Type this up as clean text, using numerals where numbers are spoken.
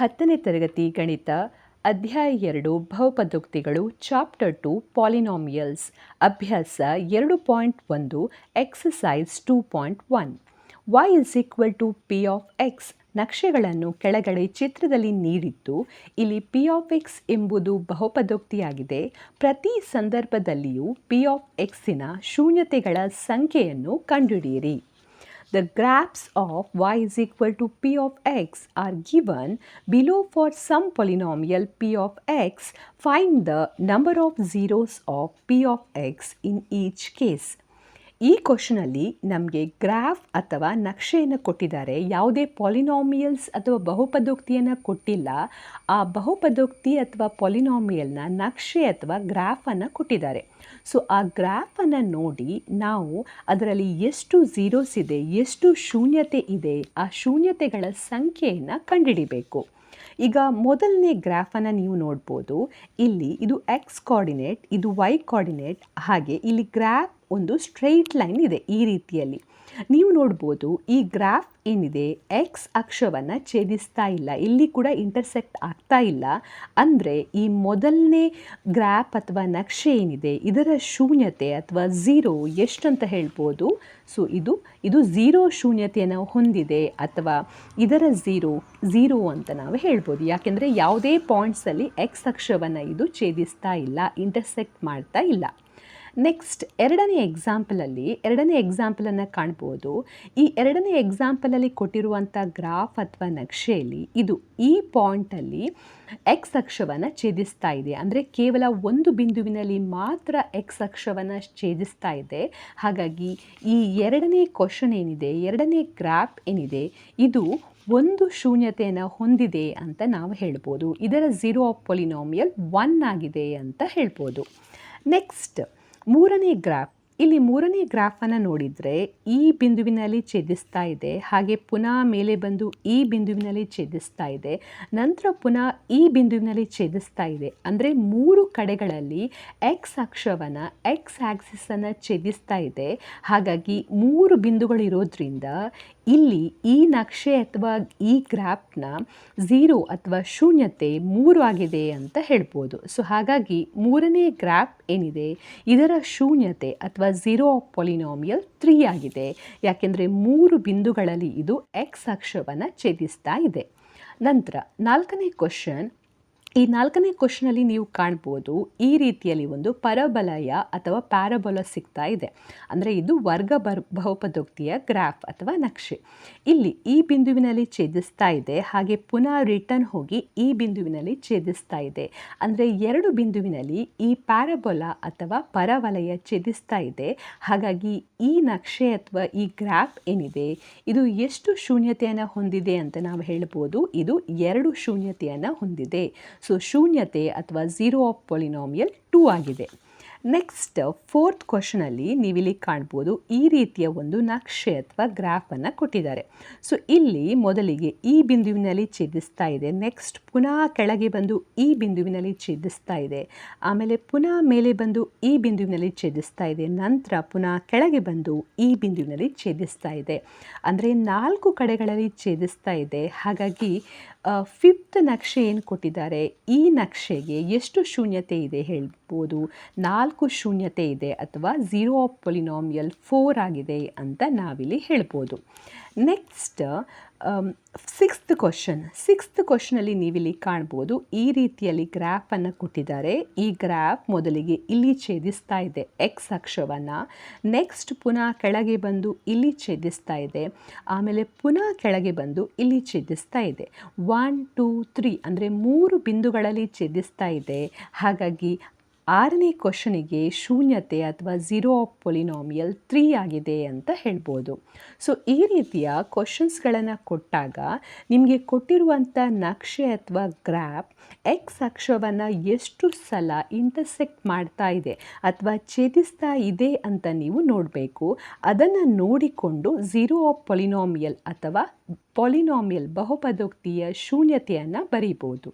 10ನೇ ತರಗತಿ ಗಣಿತ ಅಧ್ಯಾಯ 2 ಬಹುಪದೋಕ್ತಿಗಳು ಚಾಪ್ಟರ್ 2 ಪಾಲಿನಾಮಿಯಲ್ಸ್ ಅಭ್ಯಾಸ 2.1 exercise 2.1 y is equal to p of x ನಕ್ಷೆಗಳನ್ನು ಕೆಳಗಡೆ ಚಿತ್ರದಲ್ಲಿ ನೀಡಿದ್ದು ಇಲ್ಲಿ p of x ಎಂಬುದು ಬಹುಪದೋಕ್ತಿಯಾಗಿದೆ. ಪ್ರತಿ ಸಂದರ್ಭದಲ್ಲಿಯೂ p of xನ ಶೂನ್ಯತೆಗಳ ಸಂಖ್ಯೆಯನ್ನು ಕಂಡುಹಿಡಿಯಿರಿ. The graphs of y is equal to p of x are given below. For some polynomial p of x, find the number of zeros of p of x in each case. ಈ ಕ್ವಶನಲ್ಲಿ ನಮಗೆ graph ಅಥವಾ ನಕ್ಷೆಯನ್ನು ಕೊಟ್ಟಿದ್ದಾರೆ. ಯಾವುದೇ polynomials ಅಥವಾ ಬಹುಪದೋಕ್ತಿಯನ್ನು ಕೊಟ್ಟಿಲ್ಲ. ಆ ಬಹುಪದೋಕ್ತಿ ಅಥವಾ ಪಾಲಿನಾಮಿಯಲ್ನ ನಕ್ಷೆ ಅಥವಾ ಗ್ರಾಫನ್ನು ಕೊಟ್ಟಿದ್ದಾರೆ. ಸೊ ಆ ಗ್ರಾಫನ್ನು ನೋಡಿ ನಾವು ಅದರಲ್ಲಿ ಎಷ್ಟು ಝೀರೋಸ್ ಇದೆ, ಎಷ್ಟು ಶೂನ್ಯತೆ ಇದೆ, ಆ ಶೂನ್ಯತೆಗಳ ಸಂಖ್ಯೆಯನ್ನು ಕಂಡುಹಿಡಿಬೇಕು. ಈಗ ಮೊದಲನೇ ಗ್ರಾಫನ್ನು ನೀವು ನೋಡ್ಬೋದು. ಇಲ್ಲಿ ಇದು ಎಕ್ಸ್ ಕೋಆರ್ಡಿನೇಟ್, ಇದು ವೈ ಕೋಆರ್ಡಿನೇಟ್, ಹಾಗೆ ಇಲ್ಲಿ ಗ್ರಾಫ್ ಒಂದು ಸ್ಟ್ರೈಟ್ ಲೈನ್ ಇದೆ. ಈ ರೀತಿಯಲ್ಲಿ ನೀವು ನೋಡ್ಬೋದು ಈ ಗ್ರಾಫ್ ಏನಿದೆ ಎಕ್ಸ್ ಅಕ್ಷವನ್ನು ಛೇದಿಸ್ತಾ ಇಲ್ಲ, ಇಲ್ಲಿ ಕೂಡ ಇಂಟರ್ಸೆಕ್ಟ್ ಆಗ್ತಾ ಇಲ್ಲ. ಅಂದರೆ ಈ ಮೊದಲನೇ ಗ್ರಾಫ್ ಅಥವಾ ನಕ್ಷೆ ಏನಿದೆ ಇದರ ಶೂನ್ಯತೆ ಅಥವಾ ಝೀರೋ ಎಷ್ಟಂತ ಹೇಳ್ಬೋದು. ಸೊ ಇದು ಝೀರೋ ಶೂನ್ಯತೆಯನ್ನು ಹೊಂದಿದೆ ಅಥವಾ ಇದರ ಝೀರೋ ಅಂತ ನಾವು ಹೇಳ್ಬೋದು. ಯಾಕೆಂದರೆ ಯಾವುದೇ ಪಾಯಿಂಟ್ಸಲ್ಲಿ ಎಕ್ಸ್ ಅಕ್ಷವನ್ನು ಇದು ಛೇದಿಸ್ತಾ ಇಲ್ಲ, ಇಂಟರ್ಸೆಕ್ಟ್ ಮಾಡ್ತಾ ಇಲ್ಲ. ನೆಕ್ಸ್ಟ್ ಎರಡನೇ ಎಕ್ಸಾಂಪಲನ್ನು ಕಾಣ್ಬೋದು. ಈ ಎರಡನೇ ಎಕ್ಸಾಂಪಲಲ್ಲಿ ಕೊಟ್ಟಿರುವಂಥ ಗ್ರಾಫ್ ಅಥವಾ ನಕ್ಷೆಯಲ್ಲಿ ಇದು ಈ ಪಾಯಿಂಟಲ್ಲಿ ಎಕ್ಸ್ ಅಕ್ಷವನ್ನು ಛೇದಿಸ್ತಾ ಇದೆ. ಅಂದರೆ ಕೇವಲ ಒಂದು ಬಿಂದುವಿನಲ್ಲಿ ಮಾತ್ರ ಎಕ್ಸ್ ಅಕ್ಷವನ್ನು ಛೇದಿಸ್ತಾ ಇದೆ. ಹಾಗಾಗಿ ಈ ಎರಡನೇ ಕ್ವಶನ್ ಏನಿದೆ, ಎರಡನೇ ಗ್ರಾಫ್ ಏನಿದೆ, ಇದು ಒಂದು ಶೂನ್ಯತೆಯನ್ನು ಹೊಂದಿದೆ ಅಂತ ನಾವು ಹೇಳ್ಬೋದು. ಇದರ ಝೀರೋ ಆಫ್ ಪಾಲಿನಾಮಿಯಲ್ 1 ಆಗಿದೆ ಅಂತ ಹೇಳ್ಬೋದು. ನೆಕ್ಸ್ಟ್ ಮೂರನೇ ಗ್ರಾಫ್. ಇಲ್ಲಿ ಮೂರನೇ ಗ್ರಾಫನ್ನು ನೋಡಿದರೆ ಈ ಬಿಂದುವಿನಲ್ಲಿ ಛೇದಿಸ್ತಾ ಇದೆ, ಹಾಗೆ ಪುನಃ ಮೇಲೆ ಬಂದು ಈ ಬಿಂದುವಿನಲ್ಲಿ ಛೇದಿಸ್ತಾ ಇದೆ, ನಂತರ ಪುನಃ ಈ ಬಿಂದುವಿನಲ್ಲಿ ಛೇದಿಸ್ತಾ ಇದೆ. ಅಂದರೆ ಮೂರು ಕಡೆಗಳಲ್ಲಿ ಎಕ್ಸ್ ಅಕ್ಷವನ್ನು ಎಕ್ಸ್ ಆಕ್ಸಿಸನ್ನು ಛೇದಿಸ್ತಾ ಇದೆ. ಹಾಗಾಗಿ ಮೂರು ಬಿಂದುಗಳಿರೋದ್ರಿಂದ ಇಲ್ಲಿ ಈ ನಕ್ಷೆ ಅಥವಾ ಈ ಗ್ರಾಫ್ನ ಝೀರೋ ಅಥವಾ ಶೂನ್ಯತೆ 3 ಆಗಿದೆ ಅಂತ ಹೇಳ್ಬೋದು. ಸೊ ಹಾಗಾಗಿ ಮೂರನೇ ಗ್ರಾಫ್ ಏನಿದೆ ಇದರ ಶೂನ್ಯತೆ ಅಥವಾ ಝೀರೋ ಆಫ್ ಪಾಲಿನಾಮಿಯಲ್ 3 ಆಗಿದೆ. ಯಾಕೆಂದರೆ ಮೂರು ಬಿಂದುಗಳಲ್ಲಿ ಇದು ಎಕ್ಸ್ ಅಕ್ಷವನ್ನು ಛೇದಿಸ್ತಾ ಇದೆ. ನಂತರ ನಾಲ್ಕನೇ ಕ್ವಶನ್. ಈ ನಾಲ್ಕನೇ ಕ್ವಶನಲ್ಲಿ ನೀವು ಕಾಣ್ಬೋದು ಈ ರೀತಿಯಲ್ಲಿ ಒಂದು ಪರಬಲಯ ಅಥವಾ ಪ್ಯಾರಬೋಲಾ ಸಿಗ್ತಾ ಇದೆ. ಅಂದರೆ ಇದು ವರ್ಗ ಬಹುಪದೋಕ್ತಿಯ ಗ್ರಾಫ್ ಅಥವಾ ನಕ್ಷೆ. ಇಲ್ಲಿ ಈ ಬಿಂದುವಿನಲ್ಲಿ ಛೇದಿಸ್ತಾ ಇದೆ, ಹಾಗೆ ಪುನಃ ರಿಟರ್ನ್ ಹೋಗಿ ಈ ಬಿಂದುವಿನಲ್ಲಿ ಛೇದಿಸ್ತಾ ಇದೆ. ಅಂದರೆ ಎರಡು ಬಿಂದುವಿನಲ್ಲಿ ಈ ಪ್ಯಾರಬೋಲಾ ಅಥವಾ ಪರವಲಯ ಛೇದಿಸ್ತಾ ಇದೆ. ಹಾಗಾಗಿ ಈ ನಕ್ಷೆ ಅಥವಾ ಈ ಗ್ರಾಫ್ ಏನಿದೆ ಇದು ಎಷ್ಟು ಶೂನ್ಯತೆಯನ್ನು ಹೊಂದಿದೆ ಅಂತ ನಾವು ಹೇಳ್ಬೋದು. ಇದು 2 ಶೂನ್ಯತೆಯನ್ನು ಹೊಂದಿದೆ. ಸೊ ಶೂನ್ಯತೆ ಅಥವಾ ಝೀರೋ ಆಫ್ ಪಾಲಿನಾಮಿಯಲ್ 2 ಆಗಿದೆ. ನೆಕ್ಸ್ಟ್ ಫೋರ್ತ್ ಕ್ವಶನಲ್ಲಿ ನೀವಿಲ್ಲಿ ಕಾಣ್ಬೋದು ಈ ರೀತಿಯ ಒಂದು ನಕ್ಷೆ ಅಥವಾ ಗ್ರಾಫನ್ನು ಕೊಟ್ಟಿದ್ದಾರೆ. ಸೊ ಇಲ್ಲಿ ಮೊದಲಿಗೆ ಈ ಬಿಂದುವಿನಲ್ಲಿ ಛೇದಿಸ್ತಾ ಇದೆ, ನೆಕ್ಸ್ಟ್ ಪುನಃ ಕೆಳಗೆ ಬಂದು ಈ ಬಿಂದುವಿನಲ್ಲಿ ಛೇದಿಸ್ತಾ ಇದೆ, ಆಮೇಲೆ ಪುನಃ ಮೇಲೆ ಬಂದು ಈ ಬಿಂದುವಿನಲ್ಲಿ ಛೇದಿಸ್ತಾ ಇದೆ, ನಂತರ ಪುನಃ ಕೆಳಗೆ ಬಂದು ಈ ಬಿಂದುವಿನಲ್ಲಿ ಛೇದಿಸ್ತಾ ಇದೆ. ಅಂದರೆ 4 ಕಡೆಗಳಲ್ಲಿ ಛೇದಿಸ್ತಾ ಇದೆ. ಹಾಗಾಗಿ ಫಿಫ್ತ್ ನಕ್ಷೆ ಏನು ಕೊಟ್ಟಿದ್ದಾರೆ, ಈ ನಕ್ಷೆಗೆ ಎಷ್ಟು ಶೂನ್ಯತೆ ಇದೆ ಹೇಳ್ಬೋದು. 4 ಶೂನ್ಯತೆ ಇದೆ ಅಥವಾ ಝೀರೋ ಆಫ್ ಪಾಲಿನಾಮಿಯಲ್ 4 ಆಗಿದೆ ಅಂತ ನಾವಿಲ್ಲಿ ಹೇಳ್ಬೋದು. ನೆಕ್ಸ್ಟ್ ಸಿಕ್ಸ್ತ್ ಕ್ವಶನಲ್ಲಿ ನೀವಿಲ್ಲಿ ಕಾಣ್ಬೋದು ಈ ರೀತಿಯಲ್ಲಿ ಗ್ರಾಫನ್ನು ಕೊಟ್ಟಿದ್ದಾರೆ. ಈ ಗ್ರಾಫ್ ಮೊದಲಿಗೆ ಇಲ್ಲಿ ಛೇದಿಸ್ತಾ ಇದೆ ಎಕ್ಸ್ ಅಕ್ಷವನ್ನು, ನೆಕ್ಸ್ಟ್ ಪುನಃ ಕೆಳಗೆ ಬಂದು ಇಲ್ಲಿ ಛೇದಿಸ್ತಾ ಇದೆ, ಆಮೇಲೆ ಪುನಃ ಕೆಳಗೆ ಬಂದು ಇಲ್ಲಿ ಛೇದಿಸ್ತಾ ಇದೆ. 1 2 3 ಅಂದರೆ 3 ಬಿಂದುಗಳಲ್ಲಿ ಛೇದಿಸ್ತಾ ಇದೆ. ಹಾಗಾಗಿ 6ನೇ ಕ್ವಶನಿಗೆ ಶೂನ್ಯತೆ ಅಥವಾ ಝೀರೋ ಆಫ್ ಪಾಲಿನಾಮಿಯಲ್ 3 ಆಗಿದೆ ಅಂತ ಹೇಳ್ಬೋದು. ಸೊ ಈ ರೀತಿಯ ಕ್ವಶನ್ಸ್ಗಳನ್ನು ಕೊಟ್ಟಾಗ ನಿಮಗೆ ಕೊಟ್ಟಿರುವಂಥ ನಕ್ಷೆ ಅಥವಾ ಗ್ರಾಫ್ ಎಕ್ಸ್ ಅಕ್ಷವನ್ನು ಎಷ್ಟು ಸಲ ಇಂಟರ್ಸೆಕ್ಟ್ ಮಾಡ್ತಾ ಇದೆ ಅಥವಾ ಛೇದಿಸ್ತಾ ಇದೆ ಅಂತ ನೀವು ನೋಡಬೇಕು. ಅದನ್ನು ನೋಡಿಕೊಂಡು ಝೀರೋ ಆಫ್ ಪಾಲಿನಾಮಿಯಲ್ ಅಥವಾ ಪಾಲಿನಾಮಿಯಲ್ ಬಹುಪದೋಕ್ತಿಯ ಶೂನ್ಯತೆಯನ್ನು ಬರೀಬೋದು.